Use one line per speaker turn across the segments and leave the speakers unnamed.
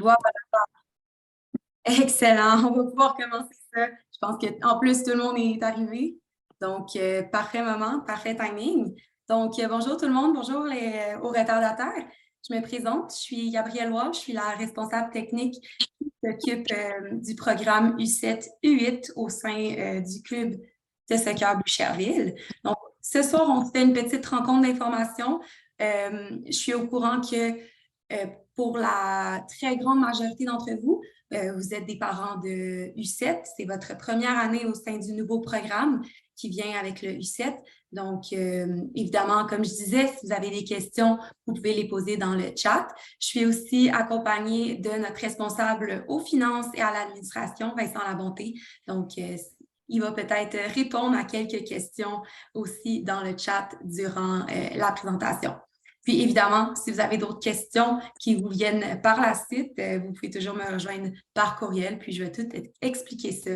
Voilà, excellent. On va pouvoir commencer ça. Je pense qu'en plus, tout le monde est arrivé. Donc, parfait moment, parfait timing. Donc, bonjour tout le monde, bonjour aux retardataires. Je me présente, je suis Gabrielle Roy, je suis la responsable technique qui s'occupe du programme U7-U8 au sein du club de soccer Boucherville. Donc, ce soir, on fait une petite rencontre d'information. Je suis au courant que pour la très grande majorité d'entre vous, vous êtes des parents de U7. C'est votre première année au sein du nouveau programme qui vient avec le U7. Donc, évidemment, comme je disais, si vous avez des questions, vous pouvez les poser dans le chat. Je suis aussi accompagnée de notre responsable aux finances et à l'administration, Vincent Labonté. Donc, il va peut-être répondre à quelques questions aussi dans le chat durant la présentation. Puis évidemment, si vous avez d'autres questions qui vous viennent par la suite, vous pouvez toujours me rejoindre par courriel, puis je vais tout expliquer ça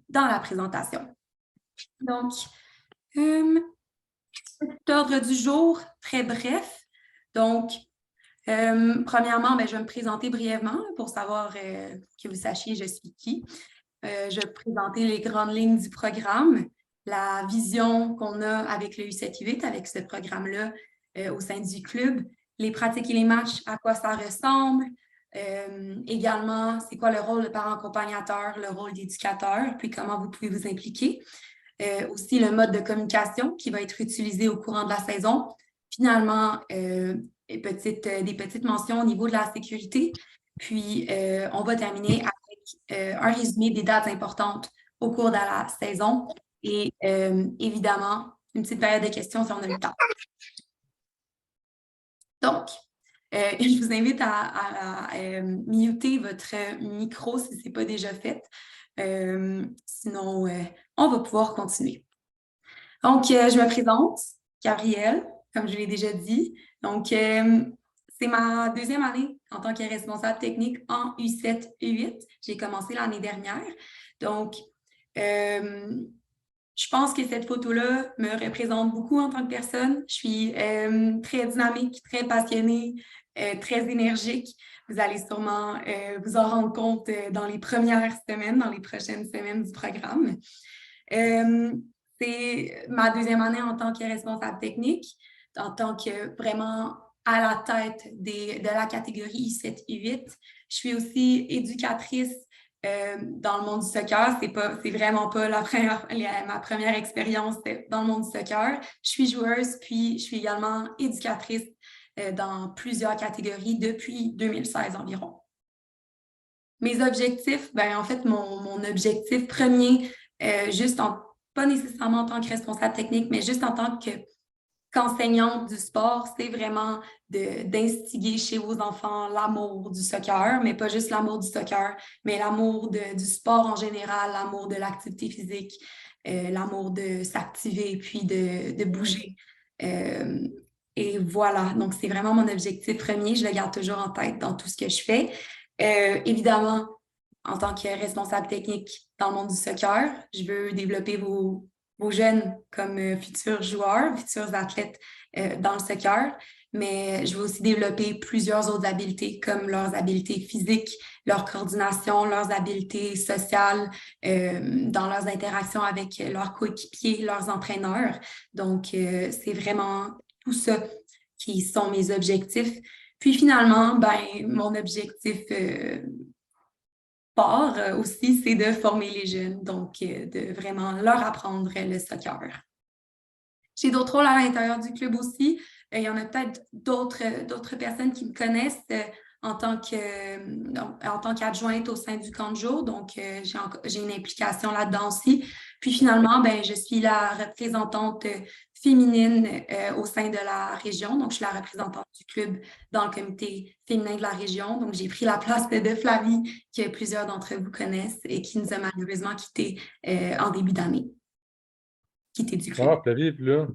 dans la présentation. Donc, l'ordre du jour, très bref. Donc, premièrement, je vais me présenter brièvement pour savoir que vous sachiez je suis qui. Je vais présenter les grandes lignes du programme, la vision qu'on a avec le U7-U8, avec ce programme-là au sein du club, les pratiques et les matchs, à quoi ça ressemble, également, c'est quoi le rôle de parent accompagnateur, le rôle d'éducateur, puis comment vous pouvez vous impliquer. Aussi le mode de communication qui va être utilisé au courant de la saison. Finalement, des petites mentions au niveau de la sécurité. Puis, on va terminer avec un résumé des dates importantes au cours de la saison et évidemment, une petite période de questions si on a le temps. Donc, je vous invite à muter votre micro si ce n'est pas déjà fait. Sinon, on va pouvoir continuer. Donc, je me présente, Gabrielle, comme je l'ai déjà dit. Donc, c'est ma deuxième année en tant que responsable technique en U7-U8. J'ai commencé l'année dernière. Donc, je pense que cette photo-là me représente beaucoup en tant que personne. Je suis très dynamique, très passionnée, très énergique. Vous allez sûrement vous en rendre compte dans les premières semaines, dans les prochaines semaines du programme. C'est ma deuxième année en tant que responsable technique, en tant que vraiment à la tête de la catégorie U7-U8. Je suis aussi éducatrice dans le monde du soccer. C'est vraiment pas ma première expérience dans le monde du soccer. Je suis joueuse, puis je suis également éducatrice dans plusieurs catégories depuis 2016 environ. Mes objectifs, en fait, mon objectif premier, pas nécessairement en tant que responsable technique, mais juste en tant qu'enseignante du sport, c'est vraiment d'instiguer chez vos enfants l'amour du soccer, mais pas juste l'amour du soccer, mais l'amour du sport en général, l'amour de l'activité physique, l'amour de s'activer puis de bouger. Et voilà, donc c'est vraiment mon objectif premier, je le garde toujours en tête dans tout ce que je fais. Évidemment, en tant que responsable technique dans le monde du soccer, je veux développer vos jeunes comme futurs joueurs, futurs athlètes dans le soccer, mais je veux aussi développer plusieurs autres habiletés comme leurs habiletés physiques, leur coordination, leurs habiletés sociales, dans leurs interactions avec leurs coéquipiers, leurs entraîneurs. Donc, c'est vraiment tout ça qui sont mes objectifs. Puis finalement, mon objectif aussi, c'est de former les jeunes, donc de vraiment leur apprendre le soccer. J'ai d'autres rôles à l'intérieur du club aussi. Il y en a peut-être d'autres personnes qui me connaissent en tant qu'adjointe au sein du camp de jour, donc j'ai une implication là-dedans aussi. Puis finalement, je suis la représentante féminine au sein de la région. Donc, je suis la représentante du club dans le comité féminin de la région. Donc, j'ai pris la place de Flavie, que plusieurs d'entre vous connaissent et qui nous a malheureusement quittés en début d'année. Quitté du club.
Ah, Flavie, là.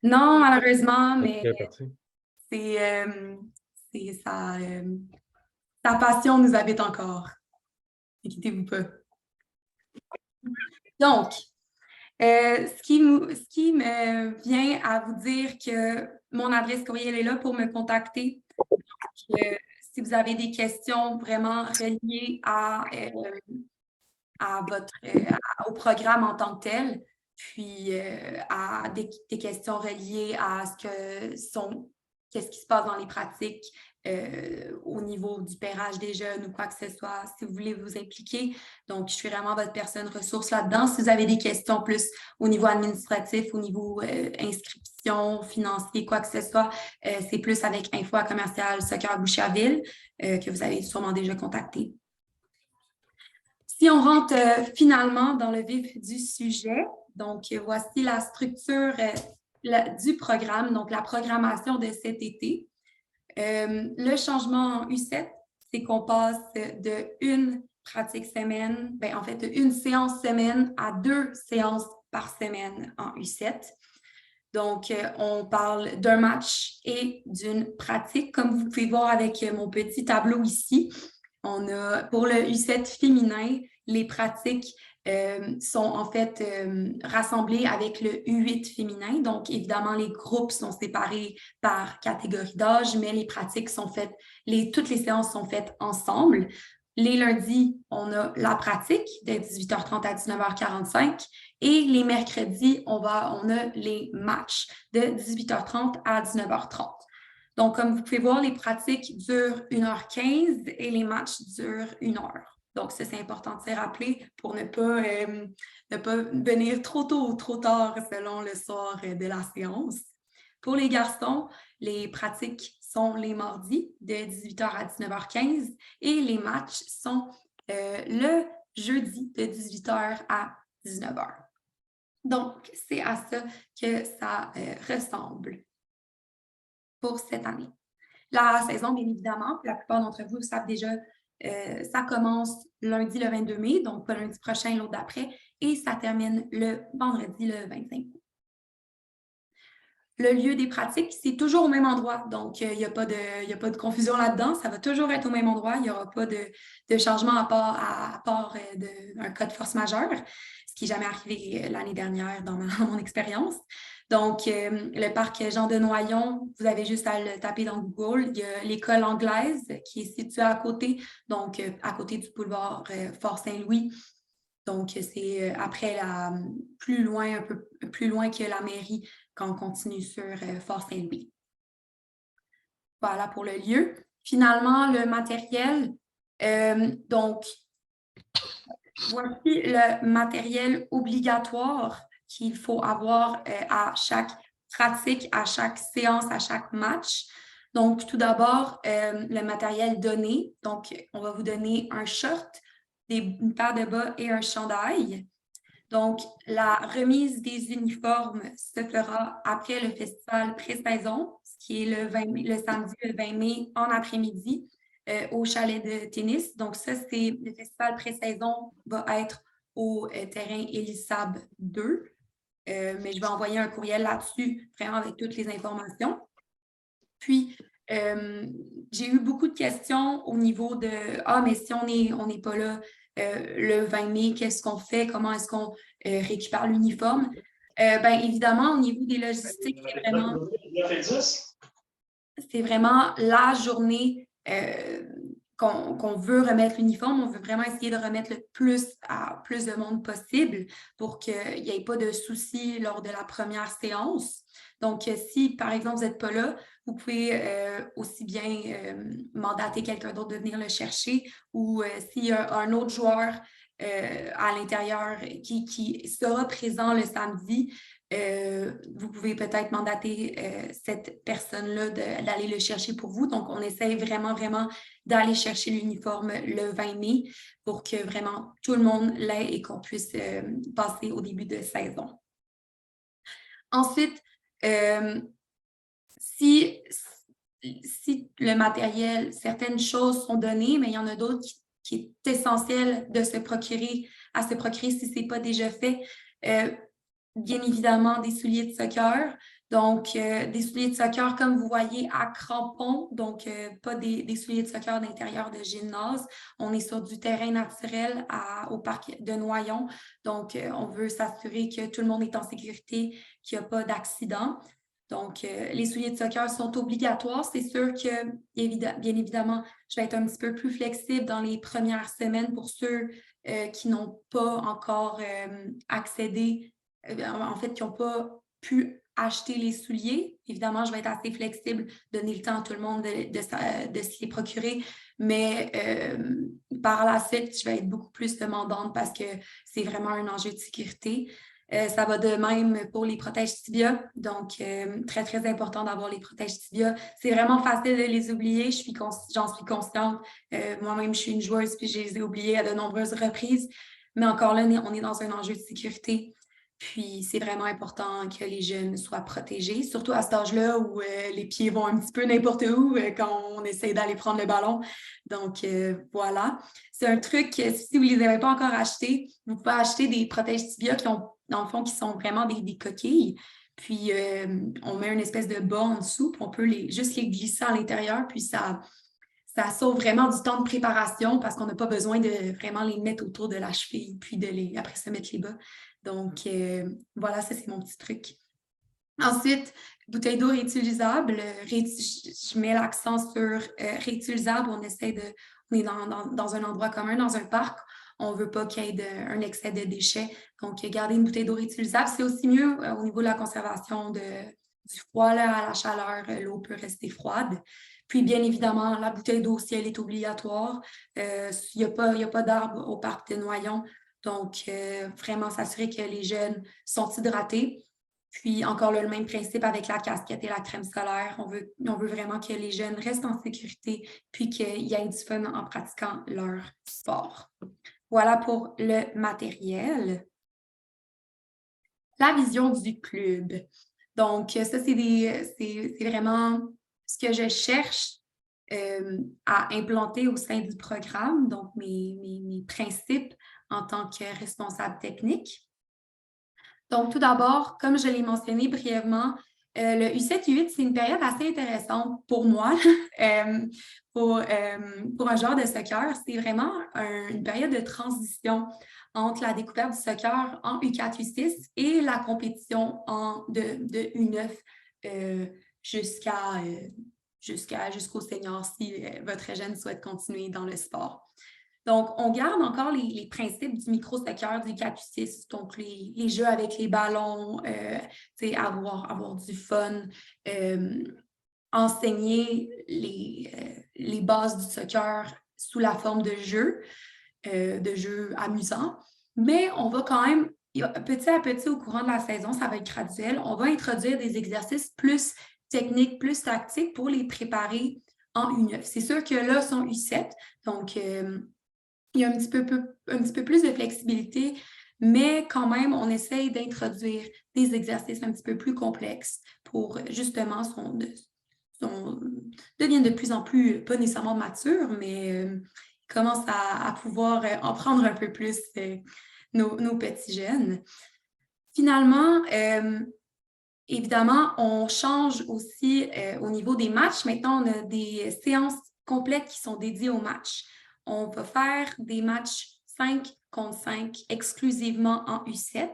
Non, malheureusement, mais sa passion nous habite encore. Inquiétez-vous pas. Donc, ce qui me vient à vous dire que mon adresse courriel est là pour me contacter. si vous avez des questions vraiment reliées au programme en tant que tel, puis à des questions reliées à qu'est-ce qui se passe dans les pratiques au niveau du pairage des jeunes ou quoi que ce soit, si vous voulez vous impliquer. Donc, je suis vraiment votre personne ressource là-dedans. Si vous avez des questions plus au niveau administratif, au niveau inscription, financier, quoi que ce soit, c'est plus avec info@commercial Soccer Boucherville que vous avez sûrement déjà contacté. Si on rentre finalement dans le vif du sujet, donc voici la structure du programme, donc la programmation de cet été. Le changement en U7, c'est qu'on passe de une pratique semaine, en fait, de une séance semaine à 2 séances par semaine en U7. Donc, on parle d'un match et d'une pratique, comme vous pouvez voir avec mon petit tableau ici. On a, pour le U7 féminin, les pratiques sont en fait rassemblées avec le U8 féminin. Donc, évidemment, les groupes sont séparés par catégorie d'âge, mais les pratiques sont faites, toutes les séances sont faites ensemble. Les lundis, on a la pratique de 18h30 à 19h45 et les mercredis, on a les matchs de 18h30 à 19h30. Donc, comme vous pouvez voir, les pratiques durent 1h15 et les matchs durent 1h. Donc, ça, c'est important de se rappeler pour ne pas venir trop tôt ou trop tard selon le soir de la séance. Pour les garçons, les pratiques sont les mardis de 18h à 19h15 et les matchs sont le jeudi de 18h à 19h. Donc, c'est à ça que ça ressemble pour cette année. La saison, bien évidemment, la plupart d'entre vous savent déjà, ça commence lundi le 22 mai, donc pas lundi prochain, l'autre d'après, et ça termine le vendredi le 25 mai. Le lieu des pratiques, c'est toujours au même endroit, donc il n'y a pas de confusion là-dedans, ça va toujours être au même endroit, il n'y aura pas de changement à part d'un cas de force majeure, ce qui n'est jamais arrivé l'année dernière dans mon expérience. Donc, le parc Jean de Noyon, vous avez juste à le taper dans Google. Il y a l'école anglaise qui est située à côté, donc à côté du boulevard Fort-Saint-Louis. Donc, c'est après plus loin, un peu plus loin que la mairie quand on continue sur Fort-Saint-Louis. Voilà pour le lieu. Finalement, le matériel. Donc, voici le matériel obligatoire qu'il faut avoir à chaque pratique, à chaque séance, à chaque match. Donc, tout d'abord, le matériel donné. Donc, on va vous donner un short, une paire de bas et un chandail. Donc, la remise des uniformes se fera après le festival pré-saison, ce qui est le samedi le 20 mai en après-midi au chalet de tennis. Donc, ça, c'est le festival pré-saison va être au terrain Elisab 2. Mais je vais envoyer un courriel là-dessus, vraiment avec toutes les informations. Puis, j'ai eu beaucoup de questions au niveau de « Ah, mais si on n'est pas là le 20 mai, qu'est-ce qu'on fait? Comment est-ce qu'on récupère l'uniforme? » Bien, évidemment, au niveau des logistiques, c'est vraiment la journée qu'on veut remettre l'uniforme. On veut vraiment essayer de remettre le plus de monde possible pour qu'il n'y ait pas de soucis lors de la première séance. Donc, si, par exemple, vous n'êtes pas là, vous pouvez aussi bien mandater quelqu'un d'autre de venir le chercher ou s'il y a un autre joueur à l'intérieur qui sera présent le samedi, vous pouvez peut-être mandater cette personne-là d'aller le chercher pour vous. Donc, on essaie vraiment, vraiment d'aller chercher l'uniforme le 20 mai pour que vraiment tout le monde l'ait et qu'on puisse passer au début de saison. Ensuite, si le matériel, certaines choses sont données, mais il y en a d'autres qui est essentiel à se procurer si ce n'est pas déjà fait. Bien évidemment, des souliers de soccer. Donc, des souliers de soccer, comme vous voyez, à crampons. Donc, pas des souliers de soccer d'intérieur de gymnase. On est sur du terrain naturel au parc de Noyon. Donc, on veut s'assurer que tout le monde est en sécurité, qu'il n'y a pas d'accident. Donc, les souliers de soccer sont obligatoires. C'est sûr que, bien évidemment, je vais être un petit peu plus flexible dans les premières semaines pour ceux qui n'ont pas encore accédé, en fait, qui n'ont pas pu acheter les souliers. Évidemment, je vais être assez flexible, donner le temps à tout le monde de se les procurer, mais par la suite, je vais être beaucoup plus demandante parce que c'est vraiment un enjeu de sécurité. Ça va de même pour les protèges tibia. Donc, très, très important d'avoir les protèges tibia. C'est vraiment facile de les oublier. J'en suis consciente. Moi-même, je suis une joueuse puis je les ai oubliés à de nombreuses reprises. Mais encore là, on est dans un enjeu de sécurité. Puis, c'est vraiment important que les jeunes soient protégés, surtout à cet âge-là où les pieds vont un petit peu n'importe où quand on essaie d'aller prendre le ballon. Donc, voilà. C'est un truc, si vous ne les avez pas encore achetés, vous pouvez acheter des protèges tibia qui ont, dans le fond, qui sont vraiment des coquilles. Puis, on met une espèce de bas en dessous, puis on peut juste les glisser à l'intérieur, puis ça sauve vraiment du temps de préparation parce qu'on n'a pas besoin de vraiment les mettre autour de la cheville, puis après ça mettre les bas. Donc, voilà, ça, c'est mon petit truc. Ensuite, bouteille d'eau réutilisable. Je mets l'accent sur réutilisable. On est dans un endroit commun, dans un parc. On ne veut pas qu'il y ait un excès de déchets. Donc, garder une bouteille d'eau réutilisable, c'est aussi mieux au niveau de la conservation du froid là, à la chaleur. L'eau peut rester froide. Puis, bien évidemment, la bouteille d'eau, si elle est obligatoire, il n'y a pas d'arbre au parc de Noyon. Donc, vraiment s'assurer que les jeunes sont hydratés. Puis, encore là, le même principe avec la casquette et la crème solaire. On veut vraiment que les jeunes restent en sécurité puis qu'ils y ait du fun en pratiquant leur sport. Voilà pour le matériel. La vision du club. Donc, ça, c'est vraiment ce que je cherche à implanter au sein du programme, donc mes principes en tant que responsable technique. Donc, tout d'abord, comme je l'ai mentionné brièvement, le U7-U8, c'est une période assez intéressante pour moi. Pour un joueur de soccer, c'est vraiment une période de transition entre la découverte du soccer en U4-U6 et la compétition de U9 jusqu'au senior si votre jeune souhaite continuer dans le sport. Donc, on garde encore les principes du micro-soccer, du 4-6, donc les jeux avec les ballons, avoir du fun, enseigner les bases du soccer sous la forme de jeux amusants. Mais on va quand même, petit à petit, au courant de la saison, ça va être graduel, on va introduire des exercices plus techniques, plus tactiques pour les préparer en U9. C'est sûr que là, sont U7, donc il y a un petit peu plus de flexibilité, mais quand même, on essaye d'introduire des exercices un petit peu plus complexes pour justement deviennent de plus en plus, pas nécessairement matures, mais commencent à pouvoir en prendre un peu plus nos petits jeunes. Finalement, évidemment, on change aussi au niveau des matchs. Maintenant, on a des séances complètes qui sont dédiées aux matchs. On va faire des matchs 5 contre 5 exclusivement en U7.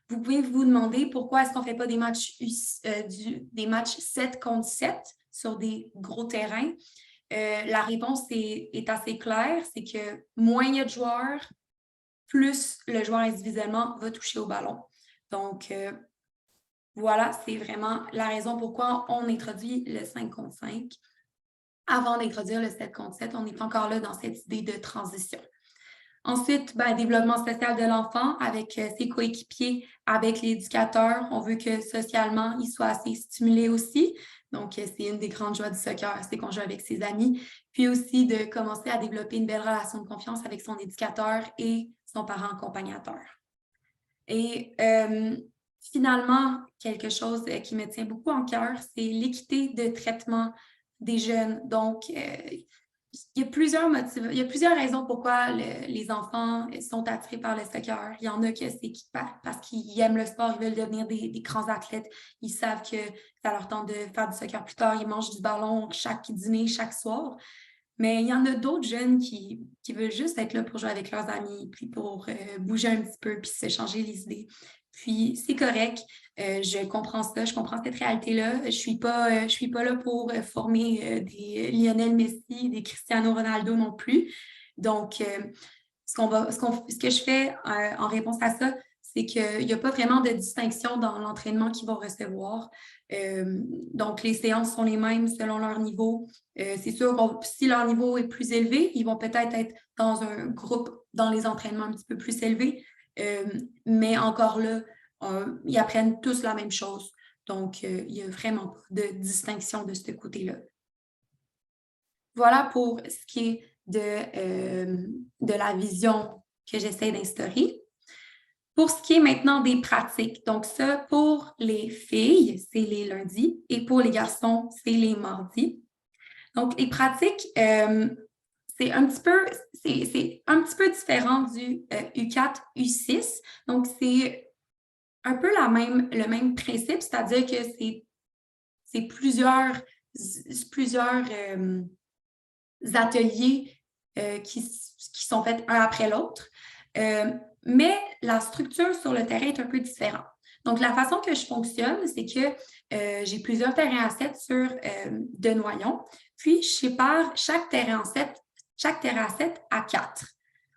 Vous pouvez vous demander pourquoi est-ce qu'on ne fait pas des matchs 7 contre 7 sur des gros terrains. La réponse est assez claire, c'est que moins il y a de joueurs, plus le joueur individuellement va toucher au ballon. Donc, voilà, c'est vraiment la raison pourquoi on introduit le 5 contre 5. Avant d'introduire le 7 contre 7, on est encore là dans cette idée de transition. Ensuite, développement social de l'enfant avec ses coéquipiers, avec l'éducateur. On veut que socialement, il soit assez stimulé aussi. Donc, c'est une des grandes joies du soccer, c'est qu'on joue avec ses amis. Puis aussi de commencer à développer une belle relation de confiance avec son éducateur et son parent accompagnateur. Et finalement, quelque chose qui me tient beaucoup en cœur, c'est l'équité de traitement des jeunes. Donc, il y a plusieurs raisons pourquoi les enfants sont attirés par le soccer. Il y en a que c'est parce qu'ils aiment le sport, ils veulent devenir des grands athlètes. Ils savent que ça leur tente de faire du soccer plus tard. Ils mangent du ballon chaque dîner, chaque soir. Mais il y en a d'autres jeunes qui veulent juste être là pour jouer avec leurs amis, puis pour bouger un petit peu, puis s'échanger les idées. Puis, c'est correct. Je comprends ça, je comprends cette réalité-là. Je suis pas là pour former des Lionel Messi, des Cristiano Ronaldo non plus. Donc, ce que je fais en réponse à ça, c'est qu'il n'y a pas vraiment de distinction dans l'entraînement qu'ils vont recevoir. Donc, les séances sont les mêmes selon leur niveau. C'est sûr, si leur niveau est plus élevé, ils vont peut-être être dans un groupe, dans les entraînements un petit peu plus élevés. Mais encore là, ils apprennent tous la même chose. Donc, il n'y a vraiment pas de distinction de ce côté-là. Voilà pour ce qui est de la vision que j'essaie d'instaurer. Pour ce qui est maintenant des pratiques, donc ça, pour les filles, c'est les lundis et pour les garçons, c'est les mardis. Donc, les pratiques, c'est un petit peu différent du U4, U6. Donc, c'est un peu le même principe, c'est-à-dire que c'est plusieurs ateliers qui sont faits un après l'autre. Mais la structure sur le terrain est un peu différente. Donc, la façon que je fonctionne, c'est que j'ai plusieurs terrains à 7 sur de noyons, puis je sépare chaque terrain à 7 à 4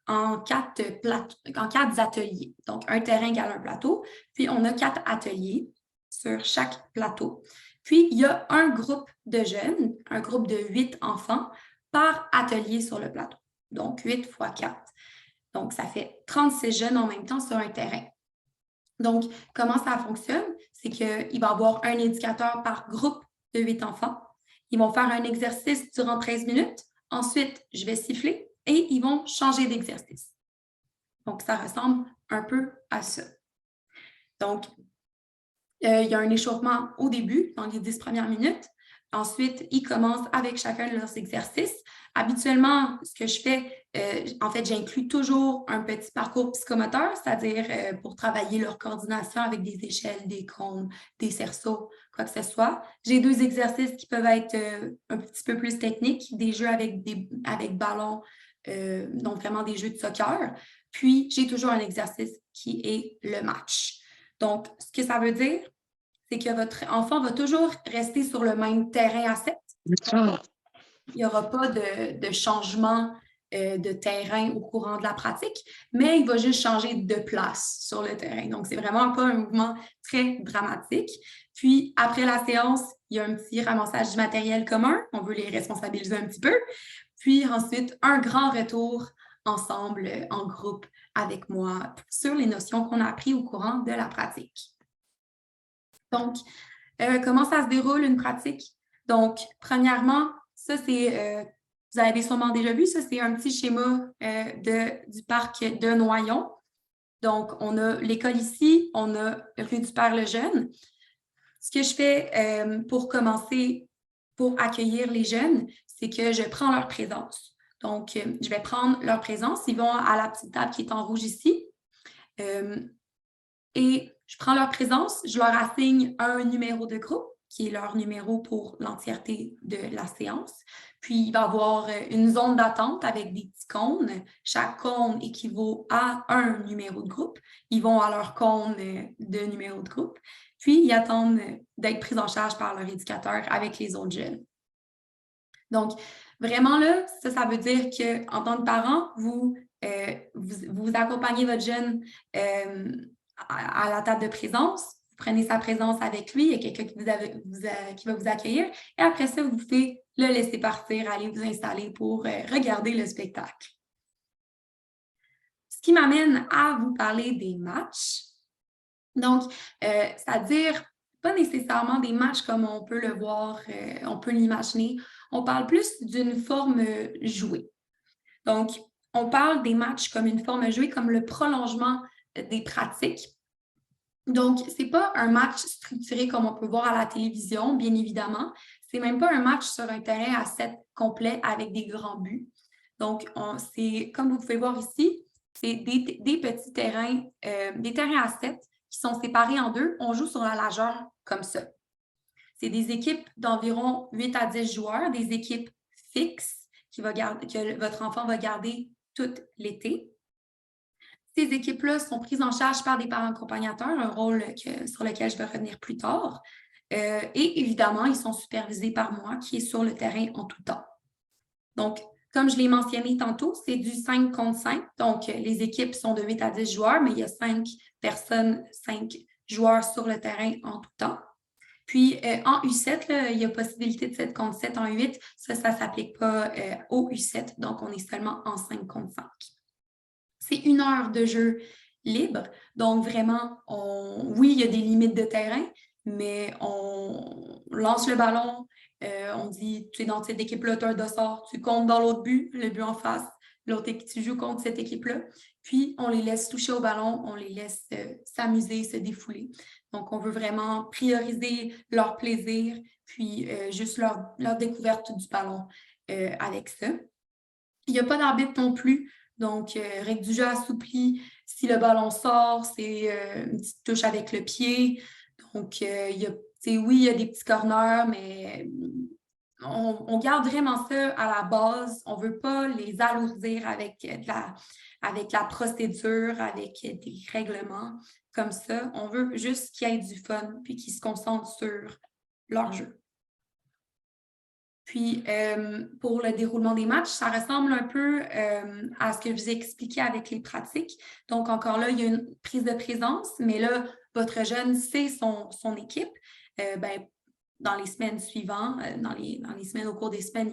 en 4 ateliers. Donc, un terrain égale un plateau, puis on a 4 ateliers sur chaque plateau. Puis, il y a un groupe de jeunes, un groupe de 8 enfants par atelier sur le plateau. Donc, 8 fois 4. Donc, ça fait 36 jeunes en même temps sur un terrain. Donc, comment ça fonctionne? C'est qu'il va y avoir un éducateur par groupe de 8 enfants. Ils vont faire un exercice durant 13 minutes. Ensuite, je vais siffler et ils vont changer d'exercice. Donc, ça ressemble un peu à ça. Donc, il y a un échauffement au début, dans les 10 premières minutes. Ensuite, ils commencent avec chacun de leurs exercices. Habituellement, ce que je fais, en fait, j'inclus toujours un petit parcours psychomoteur, c'est-à-dire pour travailler leur coordination avec des échelles, des cônes, des cerceaux, quoi que ce soit. J'ai 2 exercices qui peuvent être un petit peu plus techniques, des jeux avec ballon, donc vraiment des jeux de soccer. Puis, j'ai toujours un exercice qui est le match. Donc, ce que ça veut dire, c'est que votre enfant va toujours rester sur le même terrain à 7. Il n'y aura pas de changement de terrain au courant de la pratique, mais il va juste changer de place sur le terrain. Donc, c'est vraiment pas un mouvement très dramatique. Puis, après la séance, il y a un petit ramassage du matériel commun. On veut les responsabiliser un petit peu. Puis ensuite, un grand retour ensemble, en groupe, avec moi, sur les notions qu'on a apprises au courant de la pratique. Donc, comment ça se déroule une pratique? Donc, premièrement, ça c'est, vous avez sûrement déjà vu, ça c'est un petit schéma du parc de Noyon. Donc, on a l'école ici, on a rue du Père-le-Jeune. Ce que je fais pour commencer, pour accueillir les jeunes, c'est que je prends leur présence. Donc, je vais prendre leur présence. Ils vont à la petite table qui est en rouge ici. Et je prends leur présence, je leur assigne un numéro de groupe, qui est leur numéro pour l'entièreté de la séance. Puis, il va y avoir une zone d'attente avec des petits cônes. Chaque cône équivaut à un numéro de groupe. Ils vont à leur cône de numéro de groupe. Puis, ils attendent d'être pris en charge par leur éducateur avec les autres jeunes. Donc, vraiment là, ça veut dire qu'en tant que parent, vous accompagnez votre jeune à la table de présence, vous prenez sa présence avec lui, il y a quelqu'un qui va vous accueillir, et après ça, vous pouvez le laisser partir, aller vous installer pour regarder le spectacle. Ce qui m'amène à vous parler des matchs. Donc, c'est-à-dire pas nécessairement des matchs comme on peut le voir, on peut l'imaginer. On parle plus d'une forme jouée. Donc, on parle des matchs comme une forme jouée, comme le prolongement des pratiques. Donc, ce n'est pas un match structuré comme on peut voir à la télévision, bien évidemment. Ce n'est même pas un match sur un terrain à 7 complet avec des grands buts. Donc, c'est comme vous pouvez voir ici, c'est des petits terrains, des terrains à 7 qui sont séparés en 2. On joue sur la largeur comme ça. C'est des équipes d'environ 8 à 10 joueurs, des équipes fixes que votre enfant va garder tout l'été. Ces équipes-là sont prises en charge par des parents accompagnateurs, un rôle sur lequel je vais revenir plus tard. Et évidemment, ils sont supervisés par moi qui est sur le terrain en tout temps. Donc, comme je l'ai mentionné tantôt, c'est du 5 contre 5. Donc, les équipes sont de 8 à 10 joueurs, mais il y a 5 personnes, 5 joueurs sur le terrain en tout temps. Puis, en U7, là, il y a possibilité de 7 contre 7 en U8. Ça ne s'applique pas au U7. Donc, on est seulement en 5 contre 5. C'est 1 heure de jeu libre. Donc, vraiment, oui, il y a des limites de terrain, mais on lance le ballon, on dit, tu es dans cette équipe-là, tu as un dossard, tu comptes dans l'autre but, le but en face, tu joues contre cette équipe-là. Puis, on les laisse toucher au ballon, on les laisse s'amuser, se défouler. Donc, on veut vraiment prioriser leur plaisir, puis juste leur découverte du ballon avec ça. Il n'y a pas d'arbitre non plus. Donc, règle du jeu assouplie. Si le ballon sort, c'est une petite touche avec le pied. Donc, oui, il y a des petits corners, mais on garde vraiment ça à la base. On ne veut pas les alourdir avec la procédure, avec des règlements comme ça. On veut juste qu'il y ait du fun puis qu'ils se concentrent sur leur jeu. Puis, pour le déroulement des matchs, ça ressemble un peu à ce que je vous ai expliqué avec les pratiques. Donc, encore là, il y a une prise de présence, mais là, votre jeune sait son équipe. Dans les semaines suivantes, dans les semaines, au cours des semaines,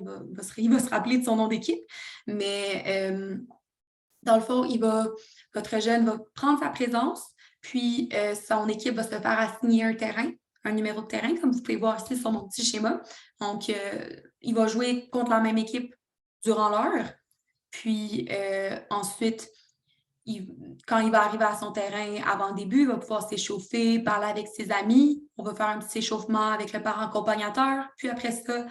il va se rappeler de son nom d'équipe. Mais dans le fond, votre jeune va prendre sa présence, puis son équipe va se faire assigner un numéro de terrain, comme vous pouvez voir ici sur mon petit schéma. Donc, il va jouer contre la même équipe durant l'heure. Puis ensuite, quand il va arriver à son terrain avant le début, il va pouvoir s'échauffer, parler avec ses amis. On va faire un petit échauffement avec le parent accompagnateur. Puis après ça,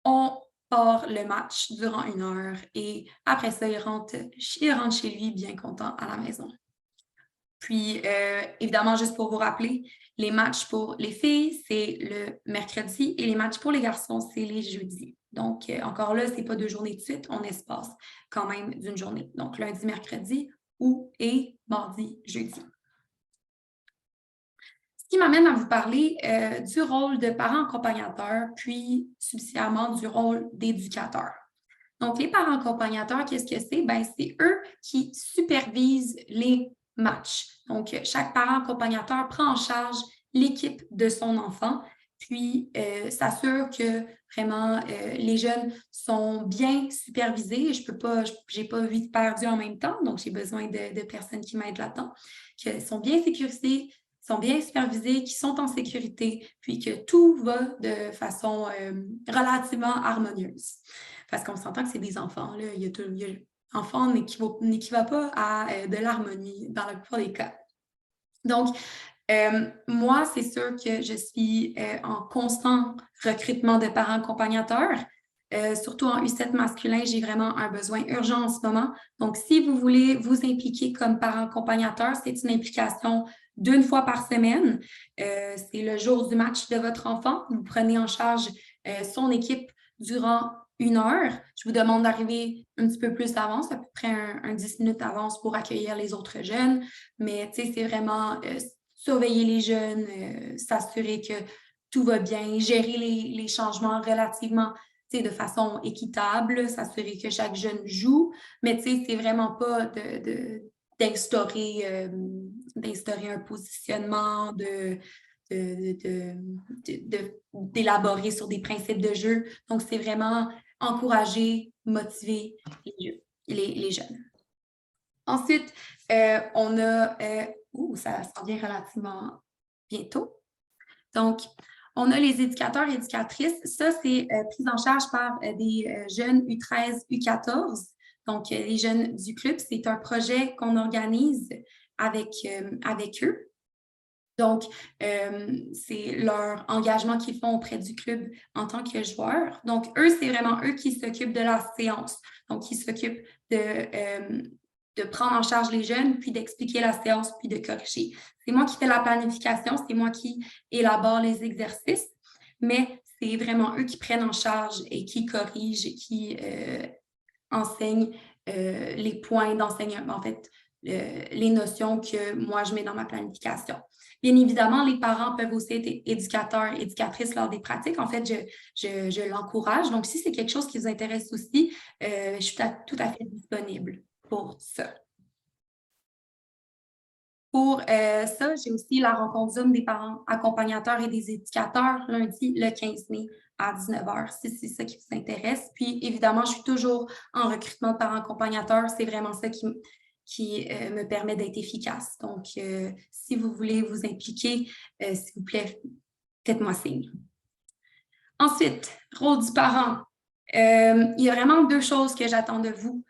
on part le match durant 1 heure. Et après ça, il rentre chez lui bien content à la maison. Puis, évidemment, juste pour vous rappeler, les matchs pour les filles, c'est le mercredi et les matchs pour les garçons, c'est les jeudis. Donc, encore là, ce n'est pas 2 journées de suite, on espace quand même d'une journée. Donc, lundi, mercredi et mardi, jeudi. Ce qui m'amène à vous parler du rôle de parent accompagnateur, puis subsidiairement du rôle d'éducateur. Donc, les parents accompagnateurs, qu'est-ce que c'est? Ben, c'est eux qui supervisent les matchs. Donc, chaque parent accompagnateur prend en charge l'équipe de son enfant, puis s'assure que vraiment les jeunes sont bien supervisés. Je n'ai pas 8 perdus en même temps, donc j'ai besoin de personnes qui m'aident là-dedans, qui sont bien sécurisés, sont bien supervisés, qui sont en sécurité, puis que tout va de façon relativement harmonieuse. Parce qu'on s'entend que c'est des enfants. Là. Enfant n'équivaut pas à de l'harmonie dans la plupart des cas. Donc, moi, c'est sûr que je suis en constant recrutement de parents accompagnateurs. Surtout en U7 masculin, j'ai vraiment un besoin urgent en ce moment. Donc, si vous voulez vous impliquer comme parent accompagnateur, c'est une implication d'1 fois par semaine. C'est le jour du match de votre enfant. Vous prenez en charge son équipe durant 1 heure. Je vous demande d'arriver un petit peu plus d'avance, à peu près un 10 minutes d'avance pour accueillir les autres jeunes. Mais tu sais, c'est vraiment surveiller les jeunes, s'assurer que tout va bien, gérer les changements relativement de façon équitable, s'assurer que chaque jeune joue. Mais c'est vraiment pas d'instaurer un positionnement, d'élaborer sur des principes de jeu. Donc, c'est vraiment encourager, motiver les jeunes. Ensuite, on a... ça s'en vient relativement bientôt. Donc, on a les éducateurs et éducatrices. Ça, c'est pris en charge par des jeunes U13, U14. Donc, les jeunes du club, c'est un projet qu'on organise avec eux. Donc, c'est leur engagement qu'ils font auprès du club en tant que joueurs. Donc, eux, c'est vraiment eux qui s'occupent de la séance. Donc, ils s'occupent de prendre en charge les jeunes, puis d'expliquer la séance, puis de corriger. C'est moi qui fais la planification, c'est moi qui élabore les exercices, mais c'est vraiment eux qui prennent en charge et qui corrigent et qui enseignent les points d'enseignement, en fait, les notions que moi, je mets dans ma planification. Bien évidemment, les parents peuvent aussi être éducateurs, éducatrices lors des pratiques. En fait, je l'encourage. Donc, si c'est quelque chose qui vous intéresse aussi, je suis tout à fait disponible pour ça. Pour ça, j'ai aussi la rencontre Zoom des parents accompagnateurs et des éducateurs lundi le 15 mai à 19h, si c'est ça qui vous intéresse. Puis, évidemment, je suis toujours en recrutement de parents accompagnateurs. C'est vraiment ça qui me permet d'être efficace. Donc, si vous voulez vous impliquer, s'il vous plaît, faites-moi signe. Ensuite, rôle du parent. Il y a vraiment 2 choses que j'attends de vous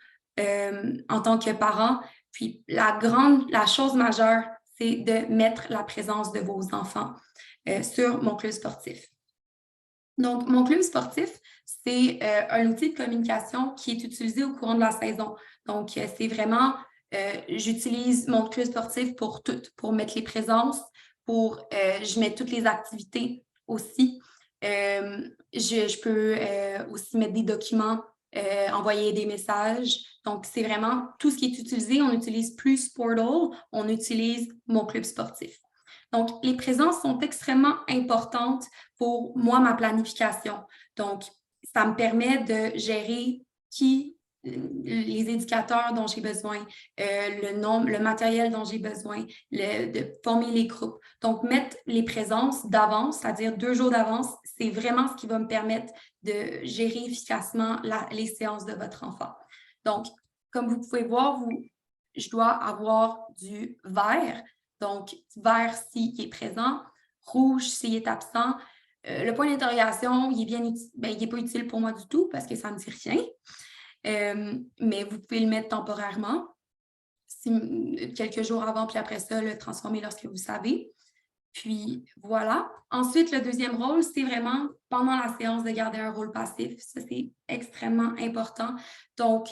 en tant que parent. Puis la chose majeure, c'est de mettre la présence de vos enfants sur mon club sportif. Donc, mon club sportif, c'est un outil de communication qui est utilisé au courant de la saison. Donc, c'est vraiment, j'utilise mon club sportif pour tout, pour mettre les présences, je mets toutes les activités aussi. Je peux aussi mettre des documents, envoyer des messages. Donc, c'est vraiment tout ce qui est utilisé. On n'utilise plus Sportal, on utilise mon club sportif. Donc, les présences sont extrêmement importantes pour moi, ma planification. Donc, ça me permet de gérer les éducateurs dont j'ai besoin, le matériel dont j'ai besoin, de former les groupes. Donc, mettre les présences d'avance, c'est-à-dire 2 jours d'avance, c'est vraiment ce qui va me permettre de gérer efficacement les séances de votre enfant. Donc, comme vous pouvez voir, je dois avoir du vert. Donc, vert s'il est présent, rouge s'il est absent. Le point d'interrogation, il n'est pas utile pour moi du tout parce que ça ne me dit rien. Mais vous pouvez le mettre temporairement, quelques jours avant, puis après ça, le transformer lorsque vous savez. Puis voilà. Ensuite, le deuxième rôle, c'est vraiment pendant la séance de garder un rôle passif. Ça, c'est extrêmement important. Donc,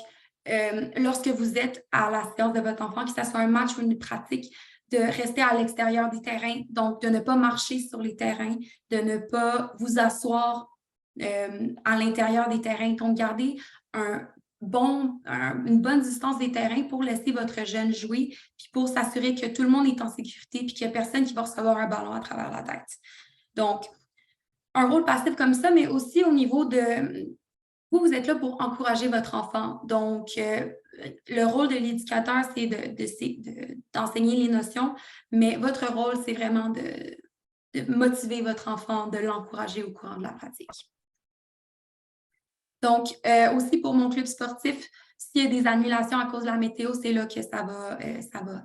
lorsque vous êtes à la séance de votre enfant, que ce soit un match ou une pratique, de rester à l'extérieur des terrains, donc de ne pas marcher sur les terrains, de ne pas vous asseoir à l'intérieur des terrains. Donc, garder une bonne distance des terrains pour laisser votre jeune jouer, puis pour s'assurer que tout le monde est en sécurité, puis qu'il n'y a personne qui va recevoir un ballon à travers la tête. Donc, un rôle passif comme ça, mais aussi au niveau de... Vous êtes là pour encourager votre enfant. Donc, le rôle de l'éducateur, c'est d'enseigner les notions, mais votre rôle, c'est vraiment de motiver votre enfant, de l'encourager au courant de la pratique. Donc, aussi pour mon club sportif, s'il y a des annulations à cause de la météo, c'est là que ça va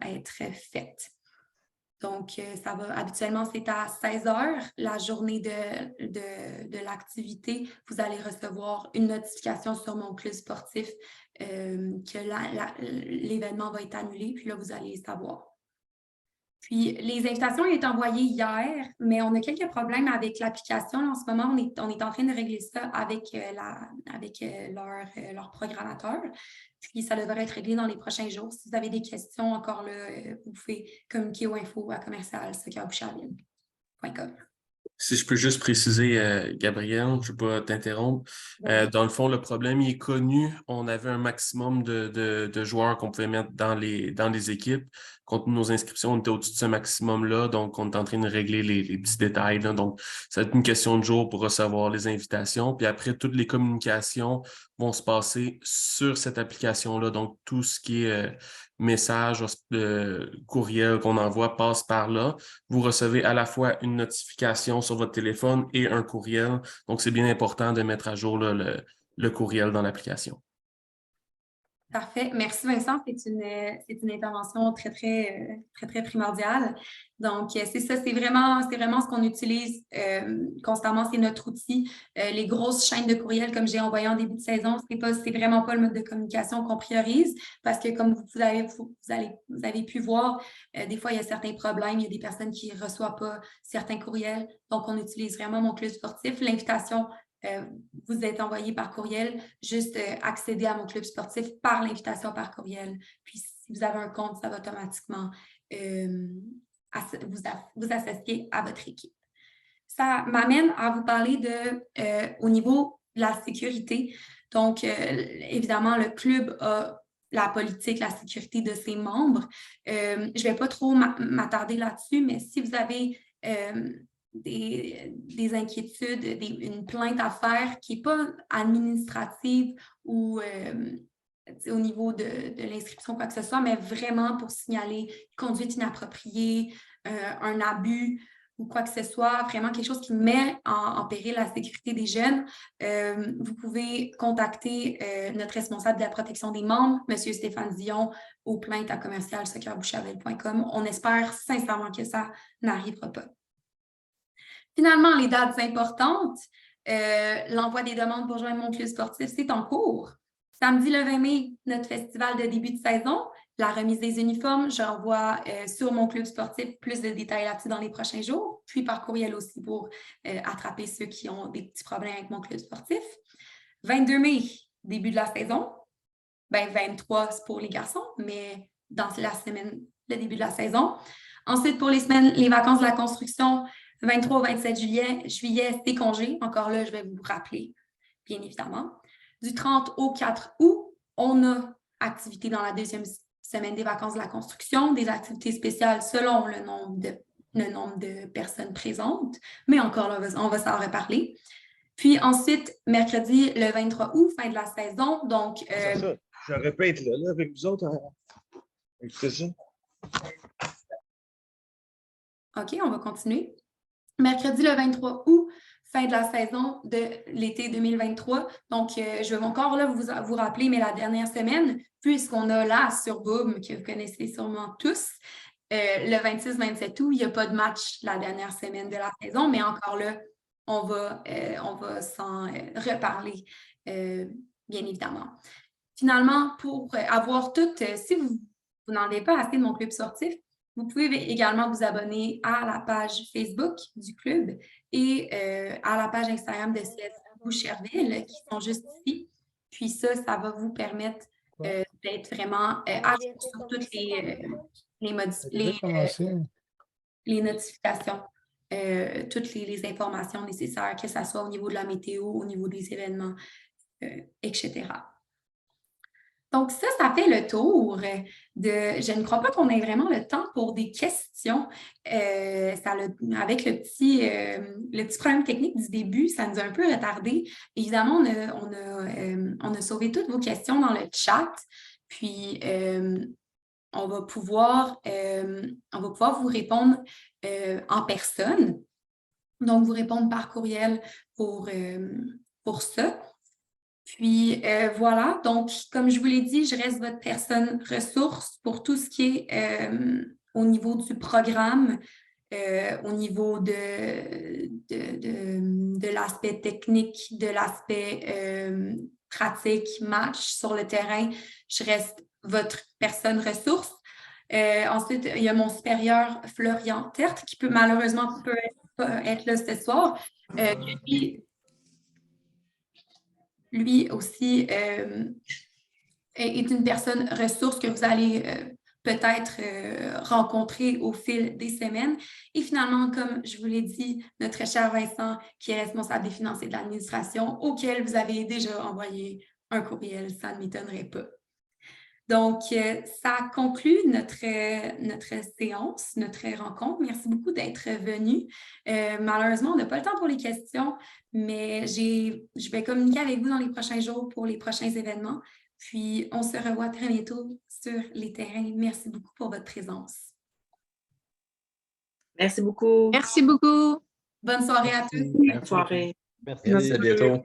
être fait. Donc, habituellement, c'est à 16h, la journée de l'activité. Vous allez recevoir une notification sur mon club sportif que l'événement va être annulé, puis là, vous allez le savoir. Puis, les invitations ont été envoyées hier, mais on a quelques problèmes avec l'application. En ce moment, on est en train de régler ça avec leur programmateur. Puis, ça devrait être réglé dans les prochains jours. Si vous avez des questions encore là, vous pouvez communiquer aux infos à commercial.com.
Si je peux juste préciser, Gabriel, je ne vais pas t'interrompre. Dans le fond, le problème il est connu. On avait un maximum de joueurs qu'on pouvait mettre dans les équipes. Compte tenu de nos inscriptions, on était au-dessus de ce maximum-là. Donc, on est en train de régler les petits détails, là. Donc, ça va être une question de jour pour recevoir les invitations. Puis après, toutes les communications vont se passer sur cette application-là. Donc, tout ce qui est message, courriel qu'on envoie passe par là. Vous recevez à la fois une notification sur votre téléphone et un courriel. Donc, c'est bien important de mettre à jour là, le courriel dans l'application.
Parfait. Merci, Vincent. C'est une intervention très, très primordiale. Donc, c'est ça, c'est vraiment ce qu'on utilise constamment. C'est notre outil. Les grosses chaînes de courriel, comme j'ai envoyé en début de saison, c'est vraiment pas le mode de communication qu'on priorise parce que, comme vous avez pu voir, des fois, il y a certains problèmes. Il y a des personnes qui ne reçoivent pas certains courriels. Donc, on utilise vraiment mon club sportif. L'invitation vous êtes envoyé par courriel, juste accéder à mon club sportif par l'invitation par courriel. Puis, si vous avez un compte, ça va automatiquement vous associer à votre équipe. Ça m'amène à vous parler au niveau de la sécurité. Donc, évidemment, le club a la politique, la sécurité de ses membres. Je ne vais pas trop m'attarder là-dessus, mais si vous avez des inquiétudes, une plainte à faire qui n'est pas administrative ou au niveau de l'inscription, quoi que ce soit, mais vraiment pour signaler conduite inappropriée, un abus ou quoi que ce soit, vraiment quelque chose qui met en péril la sécurité des jeunes, vous pouvez contacter notre responsable de la protection des membres, M. Stéphane Dion, au plainte@commercialsoccerboucherville.com. On espère sincèrement que ça n'arrivera pas. Finalement, les dates importantes, l'envoi des demandes pour joindre mon club sportif, c'est en cours. Samedi le 20 mai, notre festival de début de saison, la remise des uniformes, j'envoie sur mon club sportif plus de détails là-dessus dans les prochains jours, puis par courriel aussi pour attraper ceux qui ont des petits problèmes avec mon club sportif. 22 mai, début de la saison. 23, c'est pour les garçons, mais dans la semaine, le début de la saison. Ensuite, pour les semaines, les vacances de la construction, 23 au 27 juillet, c'est congé. Encore là, je vais vous rappeler, bien évidemment. Du 30 au 4 août, on a activité dans la deuxième semaine des vacances de la construction, des activités spéciales selon le nombre de personnes présentes. Mais encore là, on va s'en reparler. Puis ensuite, mercredi, le 23 août, fin de la saison. Donc,
ça. J'aurais pu être là avec vous autres. Écoutez ça.
OK, on va continuer. Mercredi, le 23 août, fin de la saison de l'été 2023. Donc, je vais encore là vous rappeler, mais la dernière semaine, puisqu'on a la sur Boom, que vous connaissez sûrement tous, le 26-27 août, il n'y a pas de match la dernière semaine de la saison, mais encore là, on va s'en reparler, bien évidemment. Finalement, pour avoir toutes, si vous n'en avez pas assez de mon club sportif, vous pouvez également vous abonner à la page Facebook du club et à la page Instagram de CS Boucherville qui sont juste ici. Puis ça va vous permettre d'être vraiment à jour sur toutes les notifications, toutes les informations nécessaires, que ce soit au niveau de la météo, au niveau des événements, etc. Donc, ça fait le tour je ne crois pas qu'on ait vraiment le temps pour des questions. Avec le petit problème technique du début, ça nous a un peu retardé. Évidemment, on a sauvé toutes vos questions dans le chat. Puis, on va pouvoir vous répondre en personne. Donc, vous répondre par courriel pour ça. Puis voilà, donc comme je vous l'ai dit, je reste votre personne ressource pour tout ce qui est au niveau du programme, au niveau de l'aspect technique, de l'aspect pratique, match sur le terrain. Je reste votre personne ressource. Ensuite, il y a mon supérieur Florian Tertre qui malheureusement peut pas être là ce soir. Lui aussi est une personne ressource que vous allez peut-être rencontrer au fil des semaines. Et finalement, comme je vous l'ai dit, notre cher Vincent, qui est responsable des finances et de l'administration, auquel vous avez déjà envoyé un courriel, ça ne m'étonnerait pas. Donc, ça conclut notre séance, notre rencontre. Merci beaucoup d'être venu. Malheureusement, on n'a pas le temps pour les questions, mais je vais communiquer avec vous dans les prochains jours pour les prochains événements. Puis, on se revoit très bientôt sur les terrains. Merci beaucoup pour votre présence.
Merci beaucoup.
Merci beaucoup.
Bonne soirée à tous.
Bonne soirée.
Merci, à bientôt.